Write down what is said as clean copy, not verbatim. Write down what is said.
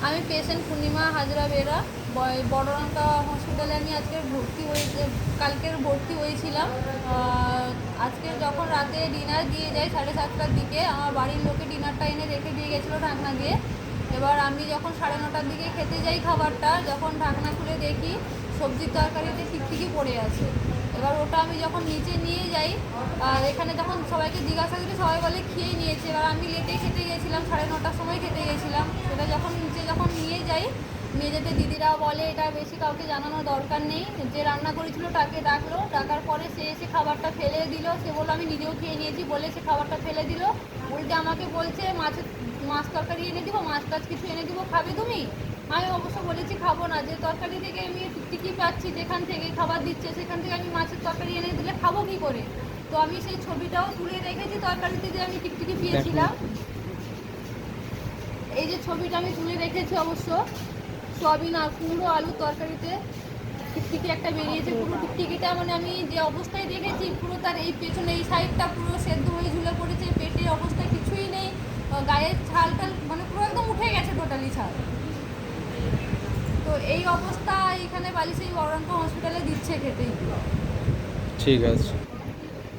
আমি পেশেন্ট পূর্ণিমা হাজরা বেরা বড়রাঙ্কা হসপিটালে আমি আজকে কালকের ভর্তি হয়েছিলাম। আজকে যখন রাতে ডিনার দিয়ে যাই 7:30টার দিকে, আমার বাড়ির লোকে ডিনারটা এনে রেখে দিয়ে গেছিলো ঢাকনা দিয়ে। এবার আমি যখন 9:30টার দিকে খেতে যাই খাবারটা, যখন ঢাকনা খুলে দেখি সবজির তরকারিতে টিকটিকি পড়ে আছে। এবার ওটা আমি যখন নিচে নিয়ে যাই, আর এখানে যখন সবাইকে জিজ্ঞাসা করি সবাই বলে খেয়ে নিয়েছে। এবার আমি লেটে খেতে গিয়েছিলাম, 9:30টার সময় খেতে গিয়েছিলাম। সেটা যখন নিচে নিয়ে যাই, নিয়ে যেতে দিদিরা বলে এটা বেশি কাউকে জানানোর দরকার নেই। যে রান্না করেছিল তাকে ডাকলো, ডাকার পরে সে এসে খাবারটা ফেলে দিল। সে বললো আমি নিজেও খেয়ে নিয়েছি বলে সে খাবারটা ফেলে দিল। উল্টে আমাকে বলছে মাছ তরকারি এনে দিব, মাছ টাছ কিছু এনে দিব, খাবে তুমি? আমি অবশ্য বলেছি খাবো না, যে তরকারি থেকে আমি টিকটিকি পাচ্ছি, যেখান থেকে খাবার দিচ্ছে সেখান থেকে আমি মাছের তরকারি এনে দিলে খাবো কী করে? তো আমি সেই ছবিটাও তুলে রেখেছি তরকারিতে যে আমি টিকটিকি পেয়েছিলাম। এই যে ছবিটা আমি তুলে রেখেছি অবশ্য। সয়াবিন আর কুমড়ো আলুর তরকারিতে টিকটিকি একটা বেরিয়েছে। পুরো টিকটিকিটা মানে আমি যে অবস্থায় দেখেছি, পুরো তার এই পেছনে এই সাইডটা পুরো সেদ্ধ হয়ে ঝুলে পড়েছে, পেটের অবস্থায় কিছুই নেই, গায়ের ছাল টাল মানে পুরো একদম উঠে গেছে টোটালি ছাল। তো এই অবস্থা এখানে বালিশেই বড়রাঙ্কা হসপিটালে দিচ্ছে খেতেই। ঠিক আছে।